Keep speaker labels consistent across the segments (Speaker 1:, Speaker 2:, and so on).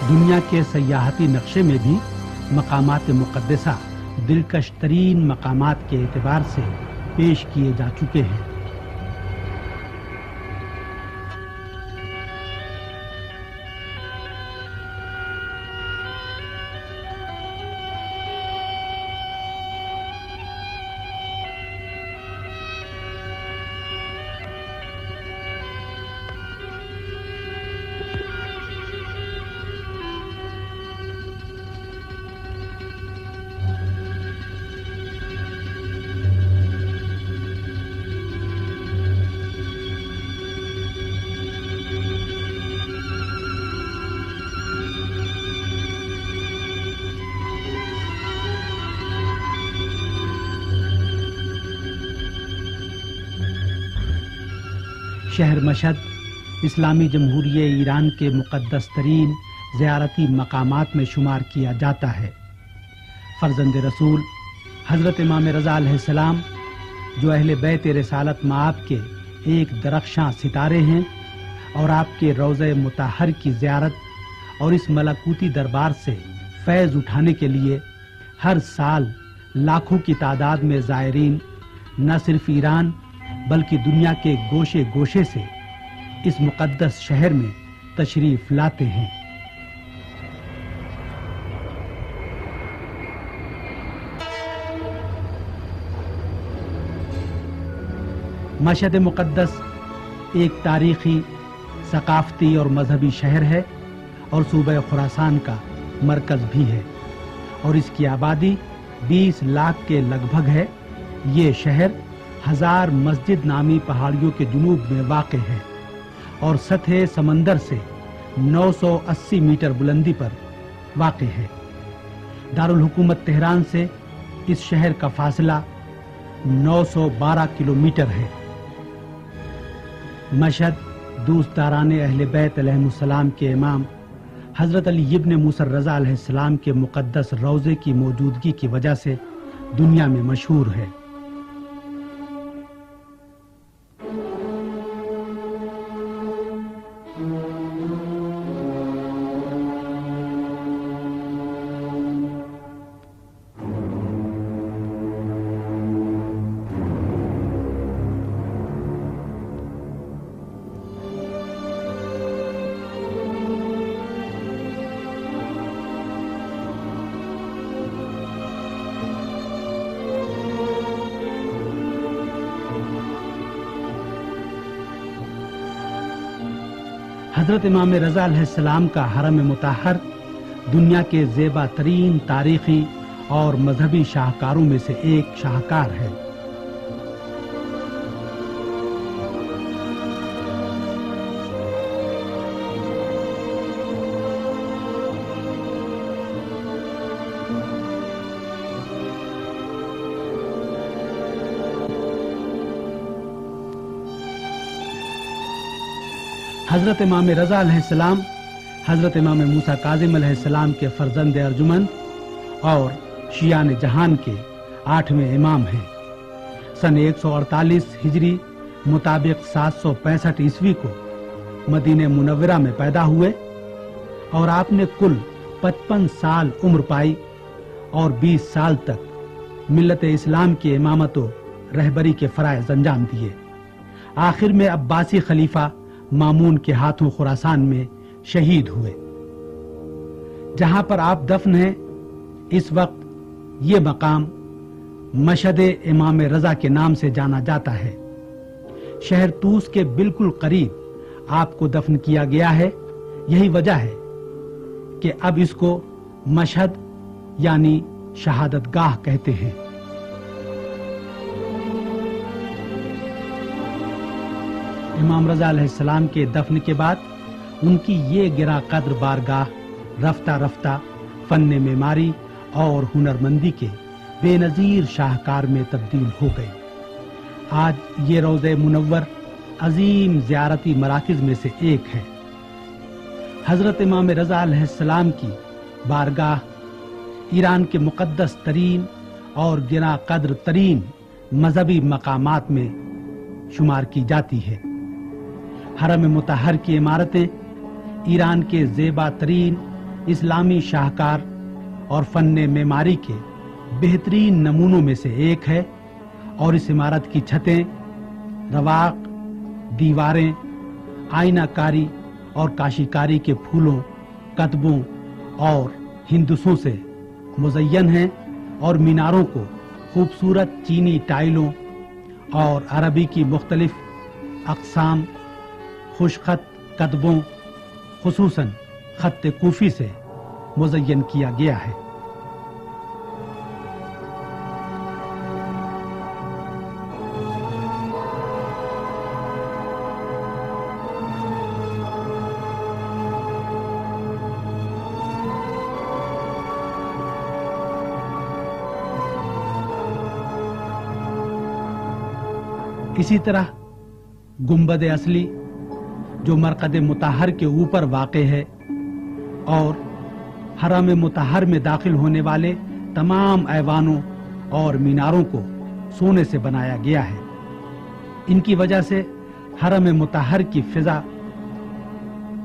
Speaker 1: دنیا کے سیاحتی نقشے میں بھی مقامات مقدسہ دلکش ترین مقامات کے اعتبار سے پیش کیے جا چکے ہیں۔ شہر مشہد اسلامی جمہوریہ ایران کے مقدس ترین زیارتی مقامات میں شمار کیا جاتا ہے۔ فرزند رسول حضرت امام رضا علیہ السلام جو اہل بیت رسالت مآب کے ایک درخشاں ستارے ہیں اور آپ کے روضہ مطہر کی زیارت اور اس ملکوتی دربار سے فیض اٹھانے کے لیے ہر سال لاکھوں کی تعداد میں زائرین نہ صرف ایران بلکہ دنیا کے گوشے گوشے سے اس مقدس شہر میں تشریف لاتے ہیں۔ مشہد مقدس ایک تاریخی، ثقافتی اور مذہبی شہر ہے اور صوبہ خراسان کا مرکز بھی ہے، اور اس کی آبادی 20 لاکھ کے لگ بھگ ہے۔ یہ شہر 1000 مسجد نامی پہاڑیوں کے جنوب میں واقع ہے اور سطح سمندر سے 980 میٹر بلندی پر واقع ہے۔ دارالحکومت تہران سے اس شہر کا فاصلہ 912 کلومیٹر ہے۔ مشہد دوستداران اہل بیت علیہم السلام کے امام حضرت علی ابن موسیٰ رضا علیہ السلام کے مقدس روضے کی موجودگی کی وجہ سے دنیا میں مشہور ہے۔ حضرت امام رضا علیہ السلام کا حرم مطہر دنیا کے زیبا ترین تاریخی اور مذہبی شاہکاروں میں سے ایک شاہکار ہے۔ حضرت امام رضا علیہ السلام حضرت امام موسیٰ کاظم علیہ السلام کے فرزند ارجمند اور شیعان جہان کے 8ویں امام ہیں۔ سن 148 ہجری مطابق 765 عیسوی کو مدینہ منورہ میں پیدا ہوئے اور آپ نے کل 55 سال عمر پائی اور 20 سال تک ملت اسلام کی امامت و رہبری کے فرائض انجام دیے۔ آخر میں عباسی خلیفہ مامون کے ہاتھوں خراسان میں شہید ہوئے۔ جہاں پر آپ دفن ہیں اس وقت یہ مقام مشہد امام رضا کے نام سے جانا جاتا ہے۔ شہر طوس کے بالکل قریب آپ کو دفن کیا گیا ہے۔ یہی وجہ ہے کہ اب اس کو مشہد یعنی شہادت گاہ کہتے ہیں۔ امام رضا علیہ السلام کے دفن کے بعد ان کی یہ گراں قدر بارگاہ رفتہ رفتہ فن معماری اور ہنرمندی کے بے نظیر شاہکار میں تبدیل ہو گئی۔ آج یہ روضہ منور عظیم زیارتی مراکز میں سے ایک ہے۔ حضرت امام رضا علیہ السلام کی بارگاہ ایران کے مقدس ترین اور گراں قدر ترین مذہبی مقامات میں شمار کی جاتی ہے۔ حرم مطہر کی عمارتیں ایران کے زیبا ترین اسلامی شاہکار اور فن معماری کے بہترین نمونوں میں سے ایک ہے اور اس عمارت کی چھتیں، رواق، دیواریں آئینہ کاری اور کاشی کاری کے پھولوں، کتبوں اور ہندسوں سے مزین ہیں اور میناروں کو خوبصورت چینی ٹائلوں اور عربی کی مختلف اقسام خوش خط کتبوں خصوصاً خط کوفی سے مزین کیا گیا ہے۔ اسی طرح گنبد اصلی جو مرقد مطہر کے اوپر واقع ہے اور حرم مطہر میں داخل ہونے والے تمام ایوانوں اور میناروں کو سونے سے بنایا گیا ہے۔ ان کی وجہ سے حرم مطہر کی فضا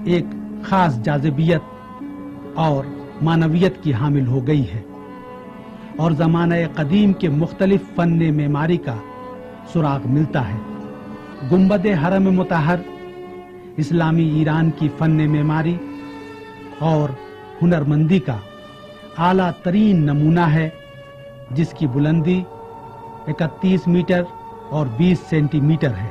Speaker 1: ایک خاص جاذبیت اور معنویت کی حامل ہو گئی ہے اور زمانہ قدیم کے مختلف فن معماری کا سراغ ملتا ہے۔ گنبد حرم مطہر اسلامی ایران کی فن معماری اور ہنرمندی کا اعلیٰ ترین نمونہ ہے، جس کی بلندی 31 میٹر اور 20 سینٹی میٹر ہے،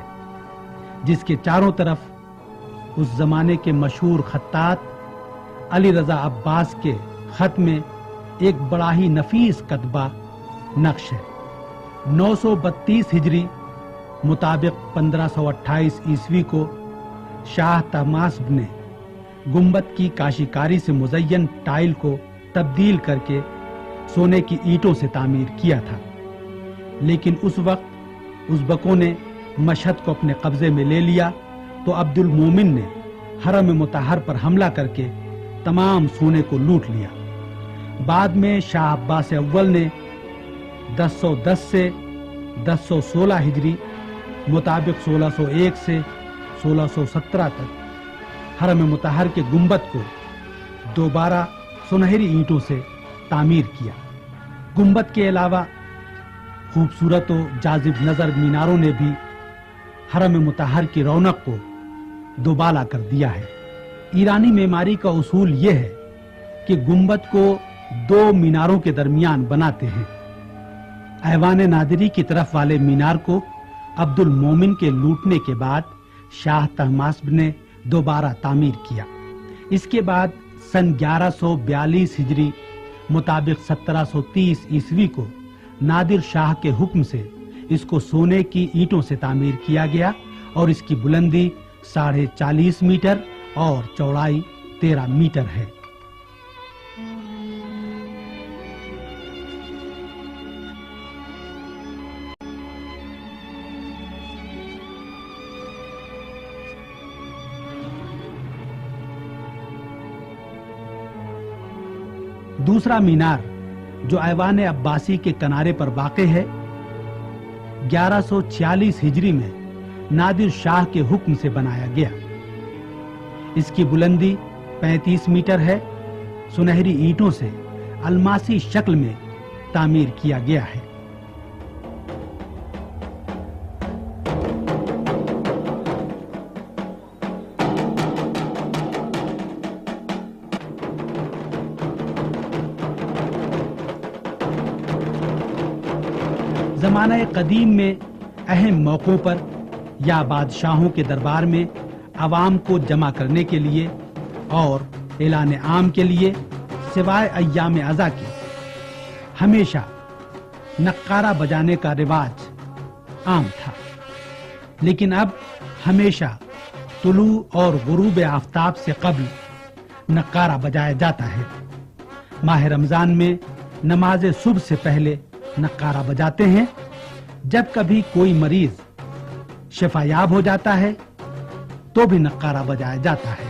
Speaker 1: جس کے چاروں طرف اس زمانے کے مشہور خطاط علی رضا عباس کے خط میں ایک بڑا ہی نفیس کتبہ نقش ہے۔ 932 ہجری مطابق 1528 عیسوی کو شاہ طہماسب نے گنبد کی کاشی کاری سے مزین ٹائل کو تبدیل کر کے سونے کی اینٹوں سے تعمیر کیا تھا، لیکن اس وقت ازبکوں نے مشہد کو اپنے قبضے میں لے لیا تو عبد المومن نے حرم مطہر پر حملہ کر کے تمام سونے کو لوٹ لیا۔ بعد میں شاہ عباس اول نے 1010 سے 1016 ہجری مطابق 1601 سے 1617 تک حرم مطہر کے گنبد کو دوبارہ سنہری اینٹوں سے تعمیر کیا۔ گنبد کے علاوہ خوبصورت و جاذب نظر میناروں نے بھی حرم مطہر کی رونق کو دوبالا کر دیا ہے۔ ایرانی معماری کا اصول یہ ہے کہ گنبد کو دو میناروں کے درمیان بناتے ہیں۔ ایوان نادری کی طرف والے مینار کو عبد المومن کے لوٹنے کے بعد شاہ طہماسب نے دوبارہ تعمیر کیا۔ اس کے بعد سن 1142 ہجری مطابق 1730 عیسوی کو نادر شاہ کے حکم سے اس کو سونے کی اینٹوں سے تعمیر کیا گیا اور اس کی بلندی 40.5 میٹر اور چوڑائی 13 میٹر ہے۔ دوسرا مینار جو ایوان عباسی کے کنارے پر واقع ہے 1146 ہجری میں نادر شاہ کے حکم سے بنایا گیا۔ اس کی بلندی 35 میٹر ہے، سنہری اینٹوں سے الماسی شکل میں تعمیر کیا گیا ہے۔ زمانہ قدیم میں اہم موقعوں پر یا بادشاہوں کے دربار میں عوام کو جمع کرنے کے لیے اور اعلان عام کے لیے سوائے ایام عزا کے ہمیشہ نقارہ بجانے کا رواج عام تھا، لیکن اب ہمیشہ طلوع اور غروب آفتاب سے قبل نقارہ بجایا جاتا ہے۔ ماہ رمضان میں نماز صبح سے پہلے نقارہ بجاتے ہیں۔ جب کبھی کوئی مریض شفا یاب ہو جاتا ہے تو بھی نقارہ بجایا جاتا ہے۔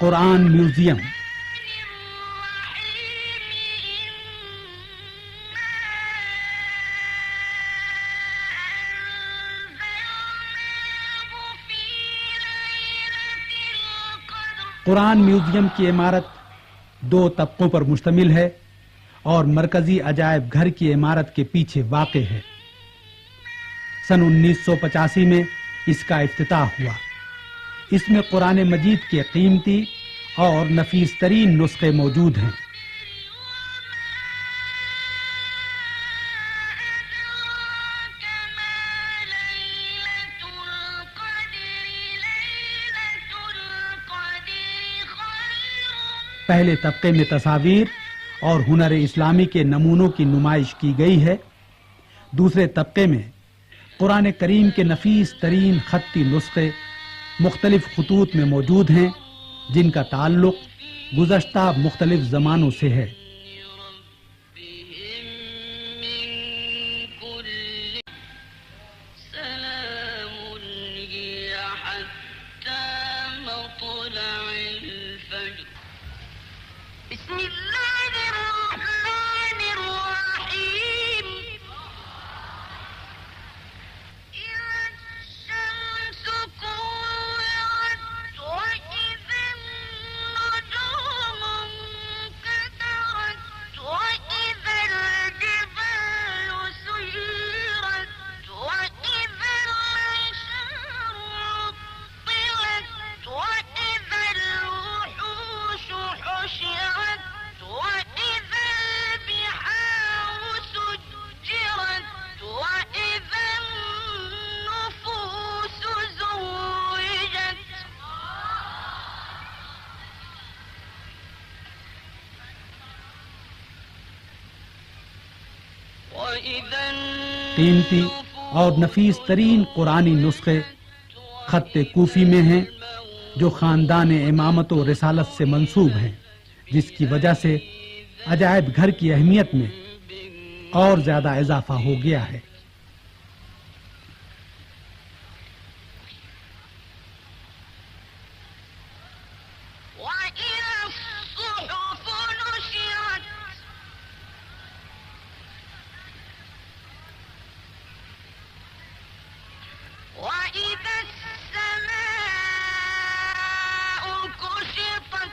Speaker 1: قرآن میوزیم قرآن میوزیم کی عمارت 2 طبقوں پر مشتمل ہے اور مرکزی عجائب گھر کی عمارت کے پیچھے واقع ہے۔ سن 1985 میں اس کا افتتاح ہوا۔ اس میں قرآن مجید کے قیمتی اور نفیس ترین نسخے موجود ہیں۔ پہلے طبقے میں تصاویر اور ہنر اسلامی کے نمونوں کی نمائش کی گئی ہے۔ دوسرے طبقے میں قرآن کریم کے نفیس ترین خطی نسخے مختلف خطوط میں موجود ہیں، جن کا تعلق گزشتہ مختلف زمانوں سے ہے۔
Speaker 2: بسم اللہ الرحمن الرحیم اذا الشمس كورت وإذا النجوم انكدرت وإذا الجبال سيرت وإذا العشار عطلت وإذا الوحوش حشرت وإذا البحار سجرت وإذا النفوس زوجت وإذا
Speaker 1: قیمتی اور نفیس ترین قرآنی نسخے خط کوفی میں ہیں، جو خاندان امامت و رسالت سے منسوب ہیں، جس کی وجہ سے عجائب گھر کی اہمیت میں اور زیادہ اضافہ ہو گیا ہے۔
Speaker 2: وإذا الصحف نشرت وإذا السماء كشطت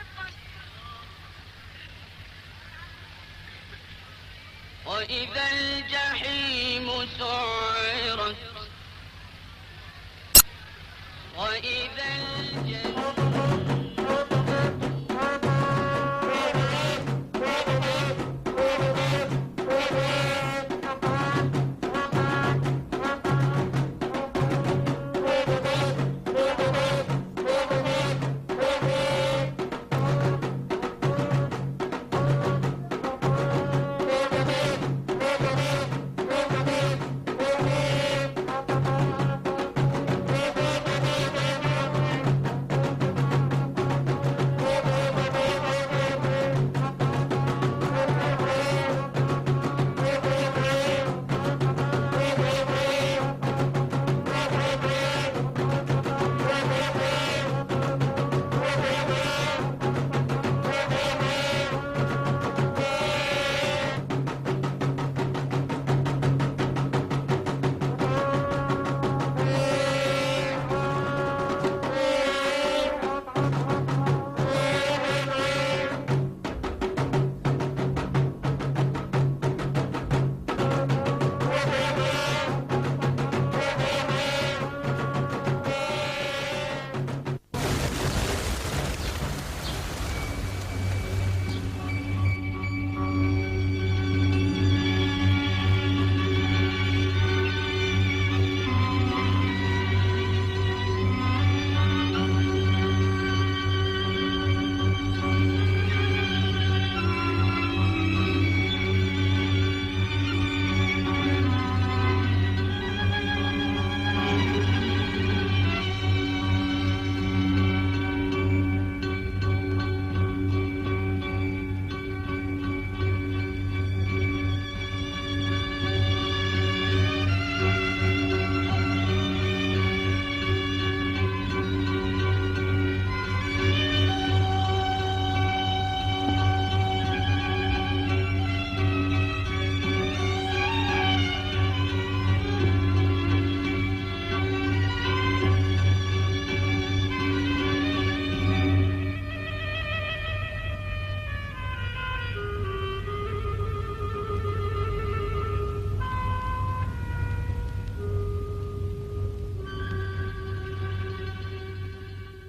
Speaker 2: وإذا الجحيم سعرت وإذا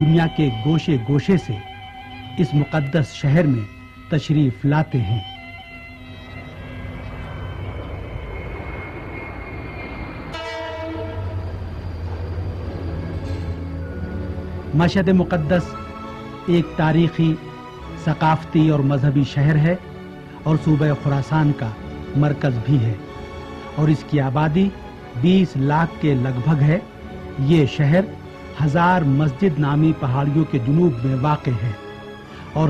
Speaker 1: دنیا کے گوشے گوشے سے اس مقدس شہر میں تشریف لاتے ہیں۔ مشہد مقدس ایک تاریخی، ثقافتی اور مذہبی شہر ہے اور صوبہ خراسان کا مرکز بھی ہے، اور اس کی آبادی 20 لاکھ کے لگ بھگ ہے۔ یہ شہر 1000 مسجد نامی پہاڑیوں کے جنوب میں واقع ہے اور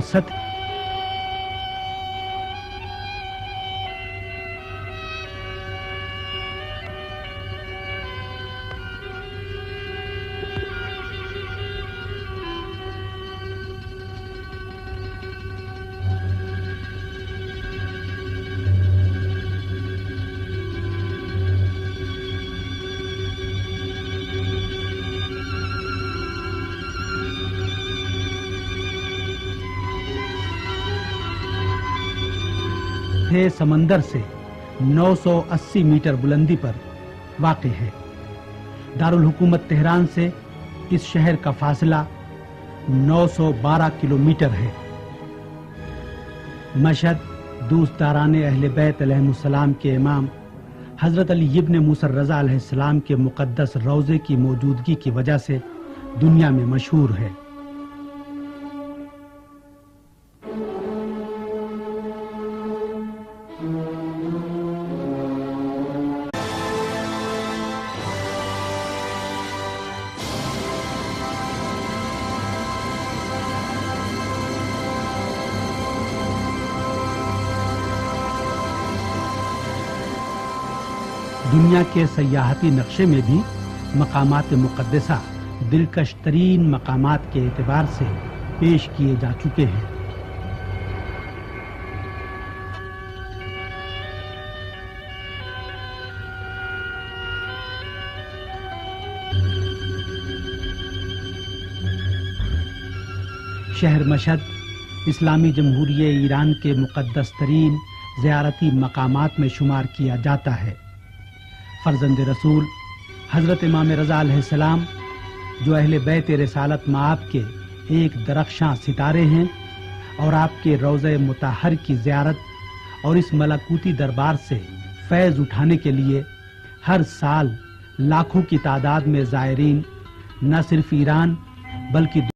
Speaker 1: سمندر سے 980 میٹر بلندی پر واقع ہے۔ دارالحکومت تہران سے اس شہر کا فاصلہ 912 کلومیٹر ہے۔ مشہد دوستداران اہل بیت علیہم السلام کے امام حضرت علی ابن موسیٰ الرضا علیہ السلام کے مقدس روضے کی موجودگی کی وجہ سے دنیا میں مشہور ہے۔ دنیا کے سیاحتی نقشے میں بھی مقامات مقدسہ دلکش ترین مقامات کے اعتبار سے پیش کیے جا چکے ہیں۔ شہر مشہد اسلامی جمہوریہ ایران کے مقدس ترین زیارتی مقامات میں شمار کیا جاتا ہے۔ فرزند رسول حضرت امام رضا علیہ السلام جو اہل بیت رسالت مآب کے ایک درخشاں ستارے ہیں اور آپ کے روضہ مطہر کی زیارت اور اس ملکوتی دربار سے فیض اٹھانے کے لیے ہر سال لاکھوں کی تعداد میں زائرین نہ صرف ایران بلکہ